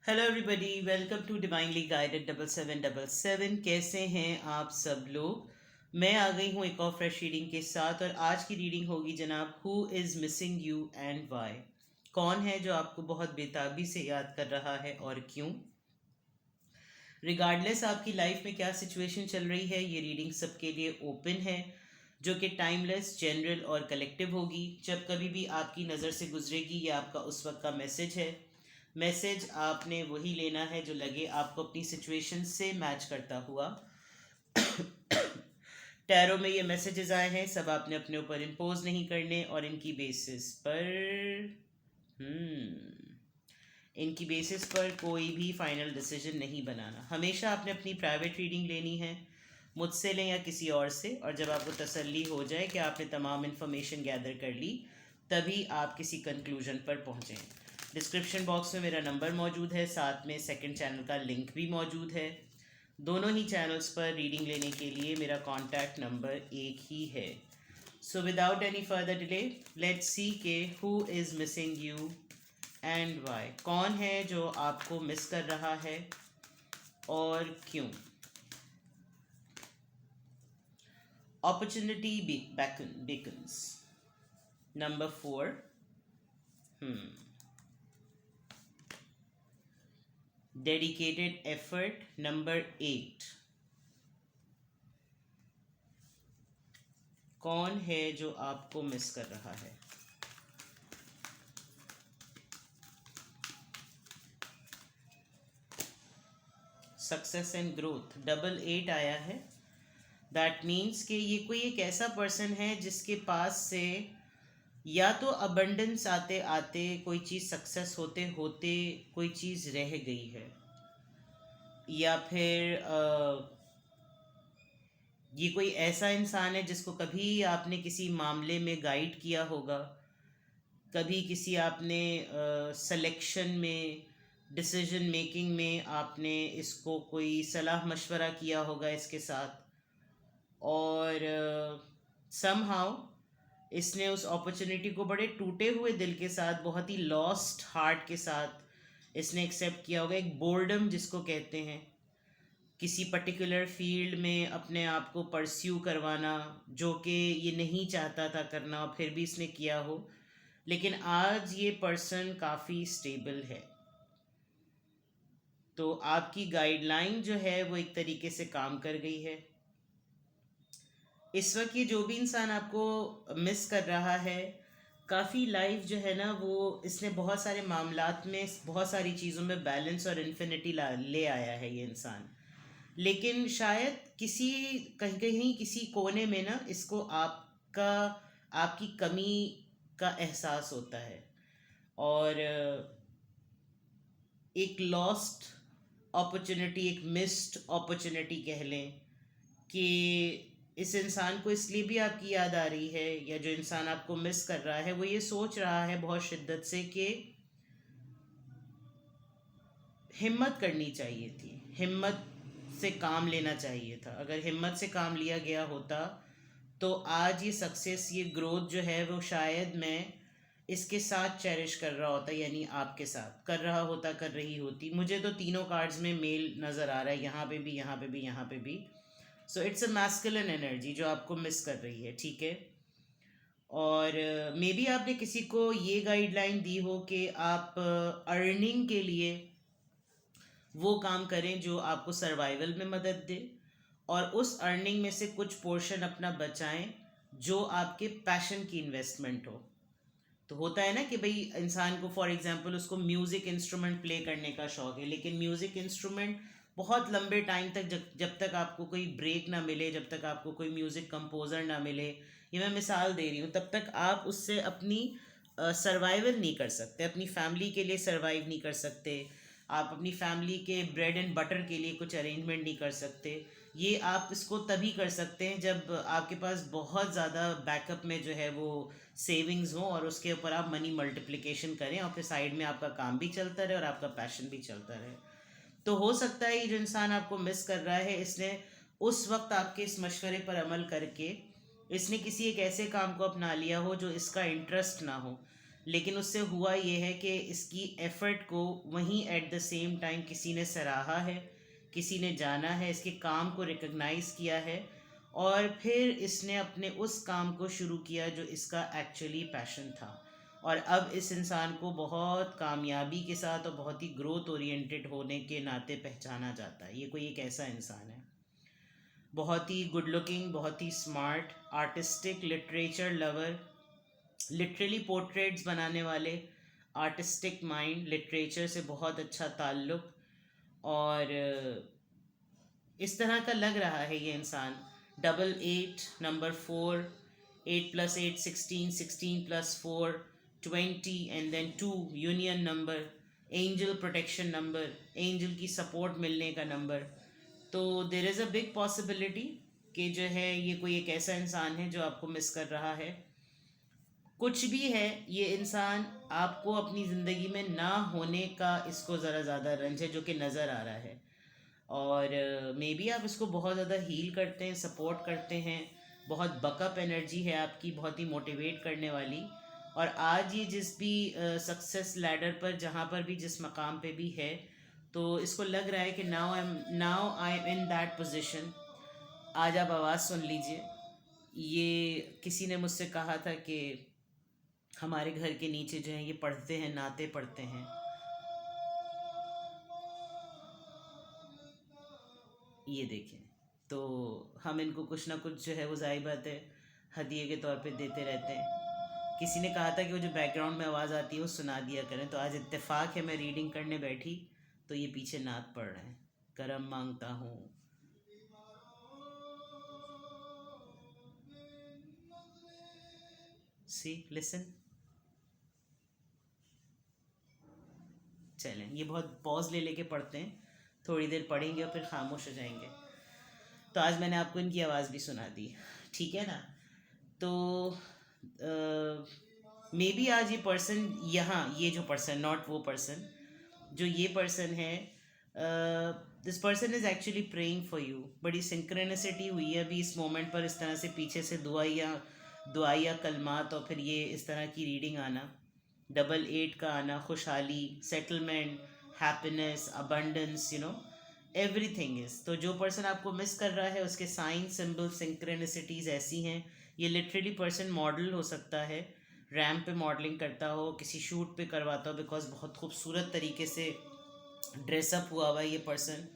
Hello everybody, welcome to divinely guided 7777। कैसे हैं आप सब लोग। मैं आ गई हूँ एक और फ्रेश रीडिंग के साथ, और आज की रीडिंग होगी जनाब, who is missing you and Y. कौन है जो आपको बहुत बेताबी से याद कर रहा है और क्यों। रिगार्डलेस आपकी लाइफ में क्या सिचुएशन चल रही है, ये रीडिंग सबके लिए ओपन है, जो कि टाइमलेस, जनरल और कलेक्टिव होगी। जब कभी भी आपकी नज़र से गुजरेगी, ये आपका उस वक्त का मैसेज है। मैसेज आपने वही लेना है जो लगे आपको अपनी सिचुएशन से मैच करता हुआ। टैरो में ये मैसेजेस आए हैं, सब आपने अपने ऊपर इम्पोज नहीं करने, और इनकी बेसिस पर कोई भी फाइनल डिसीजन नहीं बनाना। हमेशा आपने अपनी प्राइवेट रीडिंग लेनी है, मुझसे लें या किसी और से, और जब आपको तसल्ली हो जाए कि आपने तमाम इन्फॉर्मेशन गैदर कर ली, तभी आप किसी कंक्लूजन पर पहुँचें। डिस्क्रिप्शन बॉक्स में मेरा नंबर मौजूद है, साथ में सेकंड चैनल का लिंक भी मौजूद है। दोनों ही चैनल्स पर रीडिंग लेने के लिए मेरा कॉन्टैक्ट नंबर एक ही है। So without any further delay, let's see K who is missing you and Y. कौन है जो आपको मिस कर रहा है और क्यों। Opportunity beckons. Number 4। Dedicated effort. Number 8। कौन है जो आपको मिस कर रहा है। Success and growth. डबल 8 आया है। दैट मीन्स कि ये कोई एक ऐसा पर्सन है जिसके पास से या तो अबंडेंस आते आते कोई चीज़ सक्सेस होते होते कोई चीज़ रह गई है, या फिर ये कोई ऐसा इंसान है जिसको कभी आपने किसी मामले में गाइड किया होगा, कभी किसी आपने सिलेक्शन में, डिसीजन मेकिंग में आपने इसको कोई सलाह मशवरा किया होगा इसके साथ, और समहाउ इसने उस अपॉर्चुनिटी को बड़े टूटे हुए दिल के साथ, बहुत ही लॉस्ट हार्ट के साथ इसने एक्सेप्ट किया होगा। एक बोर्डम जिसको कहते हैं, किसी पर्टिकुलर फील्ड में अपने आप को परस्यू करवाना, जो कि ये नहीं चाहता था करना और फिर भी इसने किया हो। लेकिन आज ये पर्सन काफ़ी स्टेबल है, तो आपकी गाइडलाइन जो है वो एक तरीके से काम कर गई है। इस वक्त ये जो भी इंसान आपको मिस कर रहा है, काफ़ी लाइफ जो है ना, वो इसने बहुत सारे मामलात में, बहुत सारी चीज़ों में बैलेंस और इन्फिनिटी ले आया है ये इंसान। लेकिन शायद किसी, कहीं कहीं किसी कोने में ना, इसको आपका, आपकी कमी का एहसास होता है, और एक लॉस्ट अपॉर्चुनिटी, एक मिस्ड अपॉर्चुनिटी कह लें, कि इस इंसान को इसलिए भी आपकी याद आ रही है, या जो इंसान आपको मिस कर रहा है वो ये सोच रहा है बहुत शिद्दत से कि हिम्मत करनी चाहिए थी, हिम्मत से काम लेना चाहिए था। अगर हिम्मत से काम लिया गया होता तो आज ये सक्सेस, ये ग्रोथ जो है वो शायद मैं इसके साथ चेरिश कर रहा होता, यानी आपके साथ कर रहा होता, कर रही होती। मुझे तो तीनों कार्ड्स में मेल नज़र आ रहा है, यहाँ पे भी, यहाँ पे भी, यहाँ पे भी। So it's a masculine energy जो आपको मिस कर रही है, ठीक है। और मे बी आपने किसी को ये गाइडलाइन दी हो कि आप अर्निंग के लिए वो काम करें जो आपको सर्वाइवल में मदद दे, और उस अर्निंग में से कुछ पोर्शन अपना बचाएं जो आपके पैशन की इन्वेस्टमेंट हो। तो होता है ना कि भाई इंसान को, फॉर एग्जांपल, उसको म्यूज़िक इंस्ट्रूमेंट प्ले करने का शौक है, लेकिन म्यूज़िक इंस्ट्रूमेंट बहुत लंबे टाइम तक, जब तक आपको कोई ब्रेक ना मिले, जब तक आपको कोई म्यूज़िक कंपोज़र ना मिले, ये मैं मिसाल दे रही हूँ, तब तक आप उससे अपनी सर्वाइवल नहीं कर सकते, अपनी फैमिली के लिए सर्वाइव नहीं कर सकते, आप अपनी फैमिली के ब्रेड एंड बटर के लिए कुछ अरेंजमेंट नहीं कर सकते। ये आप इसको तभी कर सकते हैं जब आपके पास बहुत ज़्यादा बैकअप में जो है वो सेविंग्स हो, और उसके ऊपर आप मनी मल्टीप्लिकेशन करें, और फिर साइड में आपका काम भी चलता रहे और आपका पैशन भी चलता रहे। तो हो सकता है ये जो इंसान आपको मिस कर रहा है, इसने उस वक्त आपके इस मशवरे पर अमल करके इसने किसी एक ऐसे काम को अपना लिया हो जो इसका इंटरेस्ट ना हो, लेकिन उससे हुआ ये है कि इसकी एफर्ट को वहीं एट द सेम टाइम किसी ने सराहा है, किसी ने जाना है, इसके काम को रिकग्नाइज़ किया है, और फिर इसने अपने उस काम को शुरू किया जो इसका एक्चुअली पैशन था। और अब इस इंसान को बहुत कामयाबी के साथ और बहुत ही ग्रोथ ओरिएंटेड होने के नाते पहचाना जाता है। ये कोई एक ऐसा इंसान है, बहुत ही गुड लुकिंग, बहुत ही smart, artistic, literature lover, literally portraits बनाने वाले, आर्टिस्टिक माइंड, लिटरेचर से बहुत अच्छा ताल्लुक़, और इस तरह का लग रहा है ये इंसान। 88, number 4, 8 + 8 16, 16 + 4 20, and then 2 union number, angel protection number, angel की सपोर्ट मिलने का नंबर। तो there is a big possibility कि जो है ये कोई एक ऐसा इंसान है जो आपको मिस कर रहा है। कुछ भी है, ये इंसान आपको अपनी ज़िंदगी में ना होने का इसको ज़रा ज़्यादा रंज है जो कि नज़र आ रहा है। और मे बी आप इसको बहुत ज़्यादा हील करते हैं, सपोर्ट करते हैं, बहुत बकअप एनर्जी है आपकी, बहुत ही मोटिवेट करने वाली। और आज ये जिस भी सक्सेस लैडर पर, जहाँ पर भी, जिस मकाम पे भी है, तो इसको लग रहा है कि now I am in that position. आज आप आवाज़ सुन लीजिए। ये किसी ने मुझसे कहा था कि हमारे घर के नीचे जो है ये पढ़ते हैं, नाते पढ़ते हैं। ये देखें, तो हम इनको कुछ ना कुछ जो है वो ज़ाहिर बात है हदिये के तौर पे देते रहते हैं। किसी ने कहा था कि वो जो बैकग्राउंड में आवाज़ आती है वो सुना दिया करें, तो आज इत्तेफाक है मैं रीडिंग करने बैठी तो ये पीछे नात पढ़ रहे हैं। करम मांगता हूँ। सी, लिसन। चलें, ये बहुत पॉज ले लेके पढ़ते हैं, थोड़ी देर पढ़ेंगे और फिर खामोश हो जाएंगे। तो आज मैंने आपको इनकी आवाज़ भी सुना दी, ठीक है ना। तो मे बी आज ये पर्सन यहाँ, ये जो पर्सन, नॉट वो पर्सन, जो ये पर्सन है, this person is actually praying for you. बड़ी सिंक्रोनिसिटी हुई है अभी इस मोमेंट पर, इस तरह से पीछे से दुआइया कलमात और फिर ये इस तरह की रीडिंग आना, 88 का आना, खुशहाली, settlement, happiness, abundance, everything is. तो जो पर्सन आपको मिस कर रहा है उसके साइन, सिंबल, सिंक्रोनिसिटीज़ ऐसी हैं। ये लिटरली पर्सन मॉडल हो सकता है, रैम्प पे मॉडलिंग करता हो, किसी शूट पे करवाता हो, बिकॉज बहुत खूबसूरत तरीके से ड्रेसअप हुआ हुआ है ये पर्सन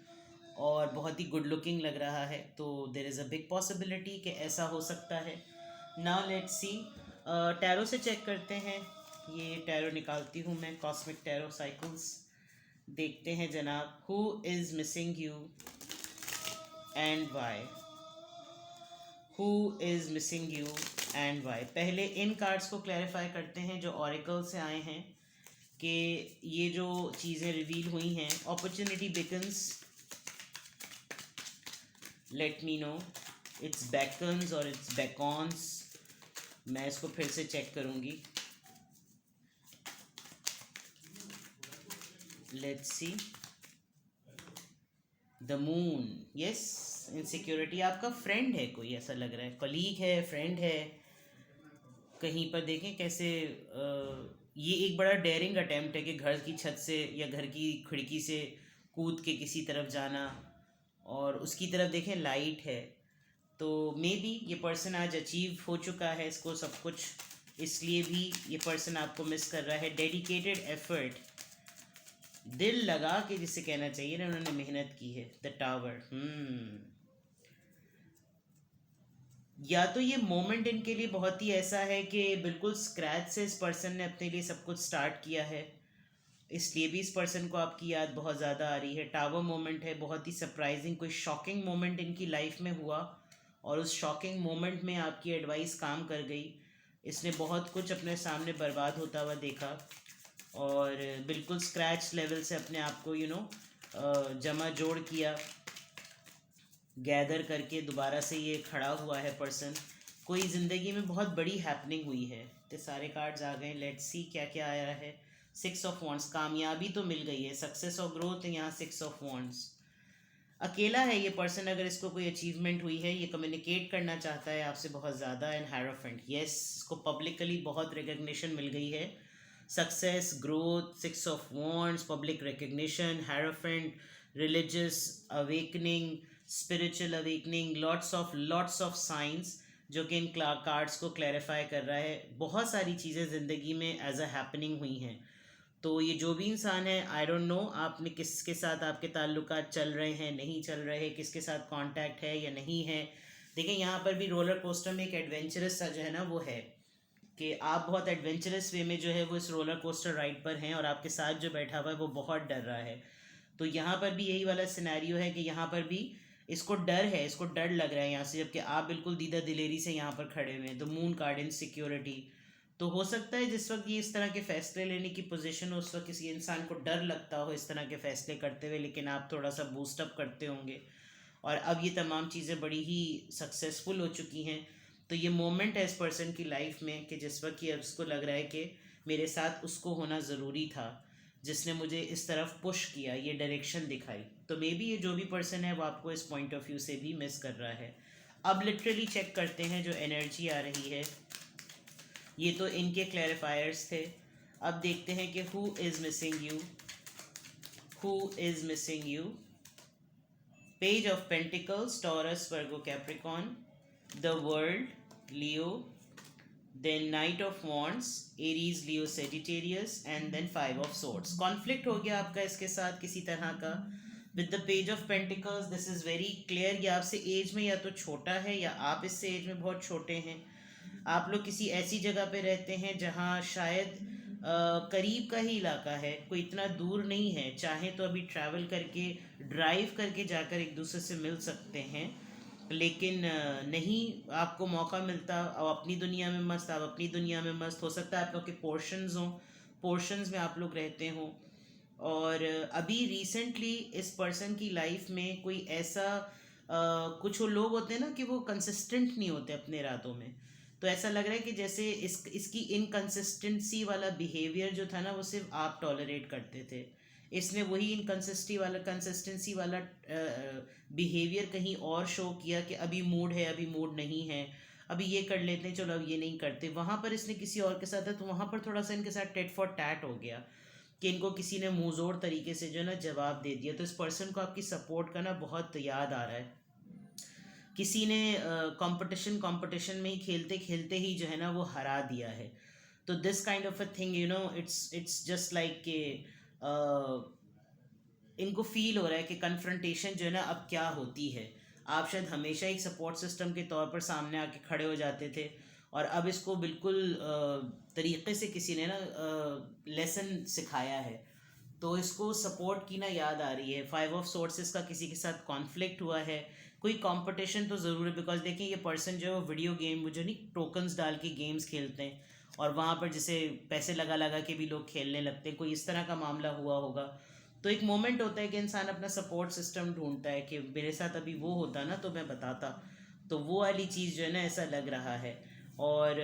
और बहुत ही गुड लुकिंग लग रहा है। तो there is a big possibility कि ऐसा हो सकता है। नाउ लेट्स सी, टैरो से चेक करते हैं। ये टैरो निकालती हूँ मैं, कॉस्मिक टैरो साइकिल्स। देखते हैं जनाब, who is missing you and why. Who is missing you and why. पहले इन कार्ड्स को क्लैरिफाई करते हैं जो ऑरिकल से आए हैं, कि ये जो चीज़ें रिवील हुई हैं, opportunity beacons, let me know, it's beacons और इट्स बैकॉन्स। मैं इसको फिर से चेक करूँगी। Let's see, the moon, yes, insecurity. आपका फ्रेंड है कोई, ऐसा लग रहा है, कलीग है, फ्रेंड है कहीं पर। देखें कैसे ये एक बड़ा डेयरिंग अटेम्प्ट है कि घर की छत से या घर की खिड़की से कूद के किसी तरफ जाना, और उसकी तरफ देखें लाइट है। तो मे बी ये पर्सन आज अचीव हो चुका है इसको सब कुछ, इसलिए भी ये पर्सन आपको मिस कर रहा है। डेडिकेटेड एफर्ट, दिल लगा के जिसे कहना चाहिए ना, उन्होंने मेहनत की है। द टावर, या तो ये मोमेंट इनके लिए बहुत ही ऐसा है कि बिल्कुल स्क्रैच से इस पर्सन ने अपने लिए सब कुछ स्टार्ट किया है, इसलिए भी इस पर्सन को आपकी याद बहुत ज़्यादा आ रही है। टावर मोमेंट है, बहुत ही सरप्राइजिंग, कोई शॉकिंग मोमेंट इनकी लाइफ में हुआ और उस शॉकिंग मोमेंट में आपकी एडवाइस काम कर गई। इसने बहुत कुछ अपने सामने बर्बाद होता हुआ देखा और बिल्कुल स्क्रैच लेवल से अपने आप को जमा जोड़ किया, गैदर करके दोबारा से ये खड़ा हुआ है पर्सन। कोई ज़िंदगी में बहुत बड़ी हैपनिंग हुई है। तो सारे कार्ड्स आ गए, लेट्स सी क्या क्या आया है। 6 ऑफ वॉन्ड्स, कामयाबी तो मिल गई है, सक्सेस और ग्रोथ है यहाँ। 6 ऑफ वॉन्ड्स, अकेला है ये पर्सन। अगर इसको कोई अचीवमेंट हुई है, ये कम्युनिकेट करना चाहता है आपसे बहुत ज़्यादा। एंड हायरोफेंट, यस, इसको पब्लिकली बहुत रिकग्निशन मिल गई है success, growth, 6 of Wands, public recognition, hierophant, religious awakening, spiritual awakening, lots of science जो कि इन कार्ड्स को क्लैरिफाई कर रहा है। बहुत सारी चीज़ें ज़िंदगी में एज अ हैपनिंग हुई हैं। तो ये जो भी इंसान है, आई डोंट नो आपने किसके साथ आपके ताल्लुकात चल रहे हैं, नहीं चल रहे, किसके साथ कांटेक्ट है या नहीं है। देखिए यहाँ पर भी रोलर कोस्टर में एक एडवेंचरस सा जो है ना वो है कि आप बहुत एडवेंचरस वे में जो है वो इस रोलर कोस्टर राइड पर हैं और आपके साथ जो बैठा हुआ है वो बहुत डर रहा है। तो यहाँ पर भी यही वाला सिनेरियो है कि यहाँ पर भी इसको डर है, इसको डर लग रहा है यहाँ से, जबकि आप बिल्कुल दीदा दिलेरी से यहाँ पर खड़े हुए हैं। The moon card in security. तो हो सकता है जिस वक्त ये इस तरह के फैसले लेने की पोजीशन हो, उस वक्त किसी इंसान को डर लगता हो इस तरह के फैसले करते हुए, लेकिन आप थोड़ा सा बूस्टअप करते होंगे और अब ये तमाम चीज़ें बड़ी ही सक्सेसफुल हो चुकी हैं। तो ये मोमेंट है इस पर्सन की लाइफ में कि जिस वक्त ये उसको लग रहा है कि मेरे साथ उसको होना ज़रूरी था, जिसने मुझे इस तरफ पुश किया, ये डायरेक्शन दिखाई। तो मे बी ये जो भी पर्सन है वो आपको इस पॉइंट ऑफ व्यू से भी मिस कर रहा है। अब लिटरली चेक करते हैं जो एनर्जी आ रही है। ये तो इनके क्लैरिफायर्स थे। अब देखते हैं कि who is missing you, who is missing you. Page of pentacles, Taurus, Virgo, Capricorn, the world, Leo, then Knight of Wands, Aries, Leo, Sagittarius, and then 5 of Swords. Conflict हो गया आपका इसके साथ किसी तरह का। With the page of pentacles this is very clear, ये आपसे एज में या तो छोटा है या आप इससे एज में बहुत छोटे हैं। आप लोग किसी ऐसी जगह पे रहते हैं जहाँ शायद करीब का ही इलाका है, कोई इतना दूर नहीं है। चाहे तो अभी ट्रैवल करके, ड्राइव करके जाकर एक दूसरे से मिल सकते हैं, लेकिन नहीं आपको मौका मिलता। अब अपनी दुनिया में मस्त, आप अपनी दुनिया में मस्त। हो सकता है आप लोग के पोर्शंस हों, पोर्शंस में आप लोग रहते हों। और अभी रिसेंटली इस पर्सन की लाइफ में कोई ऐसा कुछ वो लोग होते हैं ना कि वो कंसिस्टेंट नहीं होते अपने इरादों में। तो ऐसा लग रहा है कि जैसे इसकी इनकंसिस्टेंसी वाला बिहेवियर जो था ना वो सिर्फ आप टॉलरेट करते थे, इसने वही कंसिस्टेंसी वाला बिहेवियर कहीं और शो किया कि अभी मूड है, अभी मूड नहीं है, अभी ये कर लेते हैं, चलो अब ये नहीं करते। वहाँ पर इसने किसी और के साथ है तो वहाँ पर थोड़ा सा इनके साथ टेट फॉर टैट हो गया कि इनको किसी ने मुंहजोर तरीके से जो है ना जवाब दे दिया। तो इस पर्सन को आपकी सपोर्ट का ना बहुत याद आ रहा है। किसी ने कंपटीशन में ही खेलते खेलते ही जो है ना वो हरा दिया है। तो this kind of a thing, you know, it's just like के इनको फील हो रहा है कि कन्फ्रंटेशन जो है ना अब क्या होती है। आप शायद हमेशा एक सपोर्ट सिस्टम के तौर पर सामने आके खड़े हो जाते थे और अब इसको बिल्कुल तरीके से किसी ने ना लेसन सिखाया है, तो इसको सपोर्ट की ना याद आ रही है। 5 of Swords का किसी के साथ कॉन्फ्लिक्ट हुआ है, कोई कंपटीशन तो ज़रूर है। बिकॉज देखिए ये पर्सन जो है वो वीडियो गेम, वो जो नहीं टोकन्स डाल के गेम्स खेलते हैं और वहाँ पर जैसे पैसे लगा लगा के भी लोग खेलने लगते हैं, कोई इस तरह का मामला हुआ होगा। तो एक मोमेंट होता है कि इंसान अपना सपोर्ट सिस्टम ढूंढता है कि मेरे साथ अभी वो होता ना तो मैं बताता। तो वो वाली चीज़ जो है ना ऐसा लग रहा है। और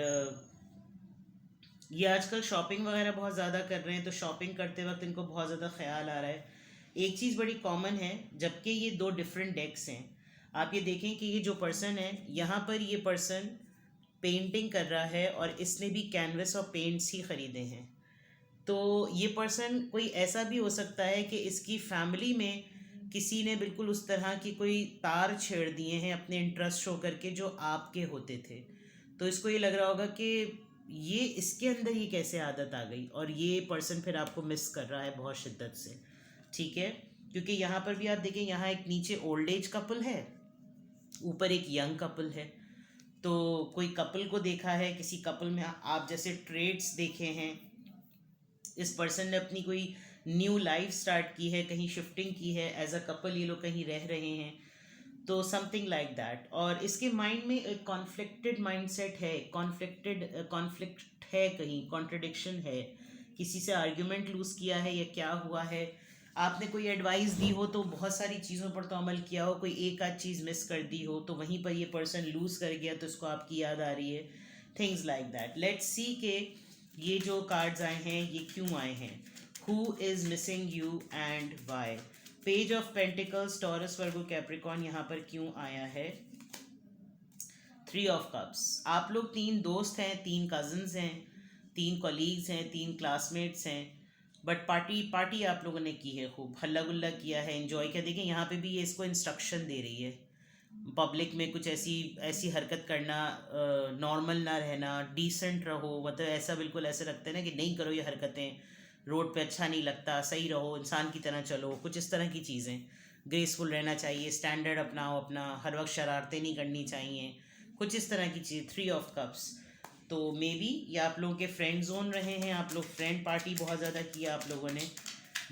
ये आजकल शॉपिंग वगैरह बहुत ज़्यादा कर रहे हैं, तो शॉपिंग करते वक्त इनको बहुत ज़्यादा ख्याल आ रहा है। एक चीज़ बड़ी कॉमन है, जबकि ये 2 डिफरेंट डेक्स हैं। आप ये देखें कि ये जो पर्सन है यहाँ पर, ये पर्सन पेंटिंग कर रहा है और इसने भी कैनवस और पेंट्स ही ख़रीदे हैं। तो ये पर्सन कोई ऐसा भी हो सकता है कि इसकी फैमिली में किसी ने बिल्कुल उस तरह की कोई तार छेड़ दिए हैं अपने इंटरेस्ट शो करके जो आपके होते थे। तो इसको ये लग रहा होगा कि ये इसके अंदर ये कैसे आदत आ गई, और ये पर्सन फिर आपको मिस कर रहा है बहुत शिद्दत से। ठीक है, क्योंकि यहाँ पर भी आप देखें, यहाँ एक नीचे ओल्ड एज कपल है, ऊपर एक यंग कपल है। तो कोई कपल को देखा है, किसी कपल में आप जैसे ट्रेड्स देखे हैं। इस पर्सन ने अपनी कोई न्यू लाइफ स्टार्ट की है, कहीं शिफ्टिंग की है, एज अ कपल ये लोग कहीं रह रहे हैं। तो समथिंग लाइक दैट। और इसके माइंड में एक कॉन्फ्लिक्टेड माइंडसेट है, कॉन्फ्लिक्ट है, कहीं कॉन्ट्रडिक्शन है, किसी से आर्ग्यूमेंट लूज़ किया है या क्या हुआ है। आपने कोई एडवाइस दी हो तो बहुत सारी चीज़ों पर तो अमल किया हो, कोई एक आध चीज़ मिस कर दी हो, तो वहीं पर ये पर्सन लूज़ कर गया तो इसको आपकी याद आ रही है। Things like that. Let's see के ये जो कार्ड्स आए हैं ये क्यों आए हैं। Who is missing you and why. Page of pentacles, Taurus, Virgo, Capricorn यहाँ पर क्यों आया है। 3 of Cups। आप लोग 3 दोस्त हैं, 3 कजन्स हैं, 3 कॉलीग्स हैं, 3 क्लासमेट्स हैं, बट पार्टी पार्टी आप लोगों ने की है, खूब हल्ला गुल्ला किया है, एंजॉय किया। देखिए यहाँ पे भी ये इसको इंस्ट्रक्शन दे रही है, पब्लिक में कुछ ऐसी ऐसी हरकत करना, नॉर्मल ना रहना, डिसेंट रहो, मतलब ऐसा बिल्कुल ऐसे लगता है ना कि नहीं करो ये हरकतें, रोड पे अच्छा नहीं लगता, सही रहो, इंसान की तरह चलो, कुछ इस तरह की चीज़ें। ग्रेसफुल रहना चाहिए, स्टैंडर्ड अपनाओ अपना, हर वक्त शरारतें नहीं करनी चाहिए, कुछ इस तरह की चीज़। 3 ऑफ कप्स। तो मे बी ये आप लोगों के फ्रेंड जोन रहे हैं, आप लोग फ्रेंड पार्टी बहुत ज़्यादा किया आप लोगों ने,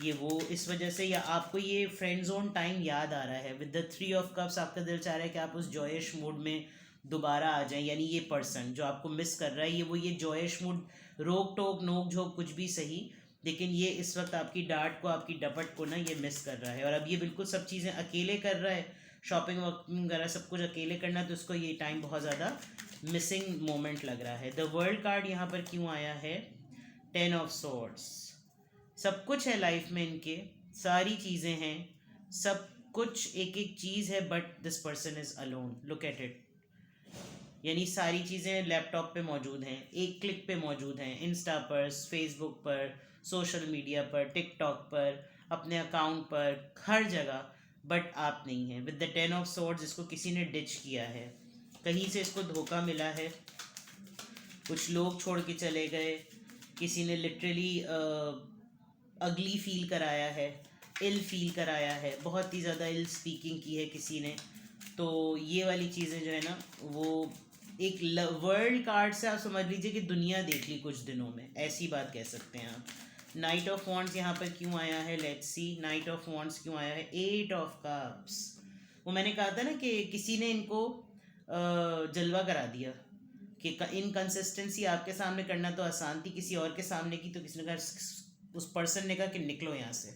ये वो इस वजह से, या आपको ये फ्रेंड जोन टाइम याद आ रहा है। विद द 3 ऑफ कप्स आपका दिल चाह रहा है कि आप उस जॉयश मूड में दोबारा आ जाएं, यानी ये पर्सन जो आपको मिस कर रहा है, ये वो ये जॉयश मूड, रोक टोक नोक झोंक कुछ भी सही, लेकिन ये इस वक्त आपकी डांट को, आपकी डपट को ना ये मिस कर रहा है। और अब ये बिल्कुल सब चीज़ें अकेले कर रहा है, शॉपिंग वॉपिंग वगैरह सब कुछ अकेले करना, तो उसको ये टाइम बहुत ज़्यादा मिसिंग मोमेंट लग रहा है। द वर्ल्ड कार्ड यहाँ पर क्यों आया है? 10 ऑफ सोर्ड्स। सब कुछ है लाइफ में इनके, सारी चीज़ें हैं, सब कुछ एक एक चीज़ है, but this person is alone. Look at it. यानी सारी चीज़ें लैपटॉप पे मौजूद हैं, एक क्लिक पे मौजूद हैं, इंस्टा पर, फेसबुक पर, सोशल मीडिया पर, टिकटॉक पर, अपने अकाउंट पर, हर जगह, बट आप नहीं हैं। विद द 10 ऑफ सोर्ड्स इसको किसी ने डिच किया है, कहीं से इसको धोखा मिला है, कुछ लोग छोड़ के चले गए, किसी ने लिटरली अगली फील कराया है, इल फील कराया है, बहुत ही ज़्यादा इल स्पीकिंग की है किसी ने। तो ये वाली चीज़ें जो है ना, वो एक वर्ल्ड कार्ड से आप समझ लीजिए कि दुनिया देख ली कुछ दिनों में, ऐसी बात कह सकते हैं आप। नाइट ऑफ वॉन्ड्स यहाँ पर क्यों आया है? Let's see, night of wands क्यों आया है? 8 ऑफ कप्स। वो मैंने कहा था ना कि किसी ने इनको जलवा करा दिया कि इनकन्सिस्टेंसी आपके सामने करना तो आसान थी, किसी और के सामने की तो किसी ने कहा, उस पर्सन ने कहा कि निकलो यहाँ से,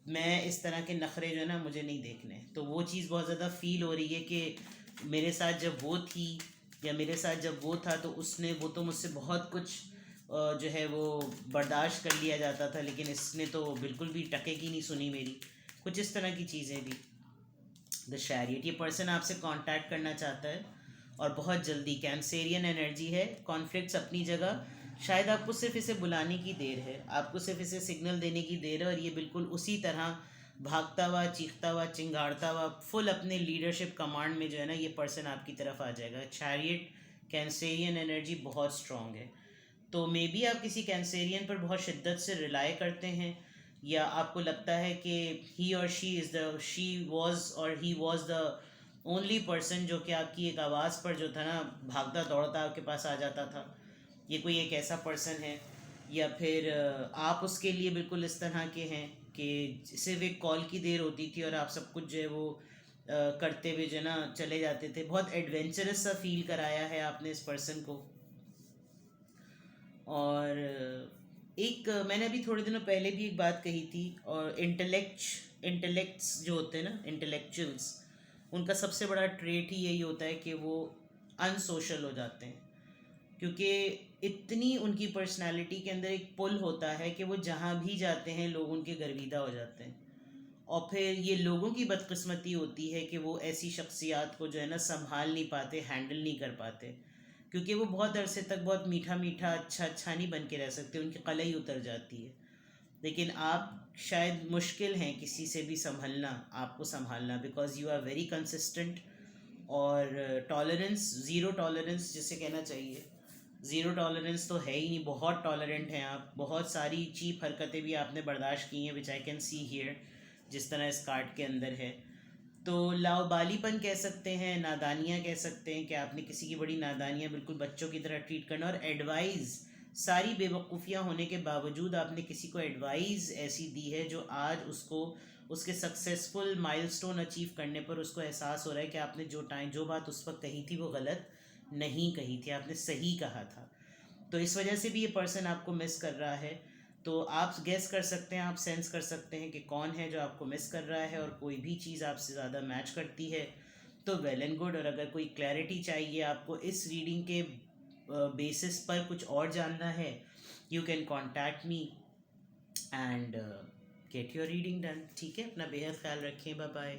मैं इस तरह के नखरे जो है ना मुझे नहीं देखने। तो वो चीज़ बहुत ज़्यादा फील हो रही है कि मेरे साथ जब वो थी, या मेरे साथ जब वो था, तो उसने, वो तो मुझसे बहुत कुछ जो है वो बर्दाश्त कर लिया जाता था, लेकिन इसने तो बिल्कुल भी टके की नहीं सुनी मेरी, कुछ इस तरह की चीज़ें भी। द शैरियट, ये पर्सन आपसे कांटेक्ट करना चाहता है और बहुत जल्दी। कैंसेरियन एनर्जी है, कॉन्फ्लिक्ट्स अपनी जगह, शायद आपको सिर्फ इसे बुलाने की देर है, आपको सिर्फ इसे सिग्नल देने की देर है, और ये बिल्कुल उसी तरह भागता हुआ, चीखता हुआ, चिंगाड़ता हुआ, फुल अपने लीडरशिप कमांड में जो है ना, ये पर्सन आपकी तरफ आ जाएगा। चैरियट, कैंसेरियन एनर्जी बहुत स्ट्रांग है। तो मे बी आप किसी कैंसेरियन पर बहुत शिद्दत से रिलाई करते हैं, या आपको लगता है कि ही और शी वॉज और he was the only person जो कि आपकी एक आवाज़ पर जो था ना, भागता दौड़ता आपके पास आ जाता था। ये कोई एक ऐसा पर्सन है, या फिर आप उसके लिए बिल्कुल इस तरह के हैं कि सिर्फ एक कॉल की देर होती थी और आप सब कुछ जो है वो करते हुए जो है ना चले जाते थे। बहुत एडवेंचरस सा फील कराया है आपने इस पर्सन को। और एक मैंने अभी थोड़े दिनों पहले भी एक बात कही थी, और इंटेलेक्ट्स जो होते हैं ना, इंटेलेक्चुअल्स, उनका सबसे बड़ा ट्रेट ही यही होता है कि वो अनसोशल हो जाते हैं, क्योंकि इतनी उनकी पर्सनालिटी के अंदर एक पुल होता है कि वो जहाँ भी जाते हैं लोग उनके गर्विदा हो जाते हैं। और फिर ये लोगों की बदकिस्मती होती है कि वो ऐसी शख्सियात को जो है ना संभाल नहीं पाते, हैंडल नहीं कर पाते, क्योंकि वो बहुत अरसे तक बहुत मीठा मीठा, अच्छा अच्छा नहीं बन के रह सकते, उनकी कलई उतर जाती है। लेकिन आप शायद मुश्किल हैं किसी से भी संभलना, आपको संभालना, because you are very consistent. और टॉलरेंस, ज़ीरो टॉलरेंस जिसे कहना चाहिए, ज़ीरो टॉलरेंस तो है ही नहीं, बहुत टॉलरेंट हैं आप। बहुत सारी चीप हरकतें भी आपने बर्दाश्त की हैं, विच आई कैन सी हियर, जिस तरह इस कार्ड के अंदर है। तो लाउबालीपन कह सकते हैं, नादानियाँ कह सकते हैं कि आपने किसी की बड़ी नादानियाँ बिल्कुल बच्चों की तरह ट्रीट करना, और एडवाइस, सारी बेवकूफ़ियाँ होने के बावजूद आपने किसी को एडवाइस ऐसी दी है जो आज उसको उसके सक्सेसफुल माइलस्टोन अचीव करने पर उसको एहसास हो रहा है कि आपने जो बात उस वक्त कही थी वो गलत नहीं कही थी, आपने सही कहा था। तो इस वजह से भी ये पर्सन आपको मिस कर रहा है। तो आप गेस कर सकते हैं, आप सेंस कर सकते हैं कि कौन है जो आपको मिस कर रहा है, और कोई भी चीज़ आपसे ज़्यादा मैच करती है तो वेल एंड गुड। और अगर कोई क्लैरिटी चाहिए आपको इस रीडिंग के बेसिस पर, कुछ और जानना है, you can contact me and get your reading done. ठीक है, अपना बेहद ख्याल रखें, बाय बाय।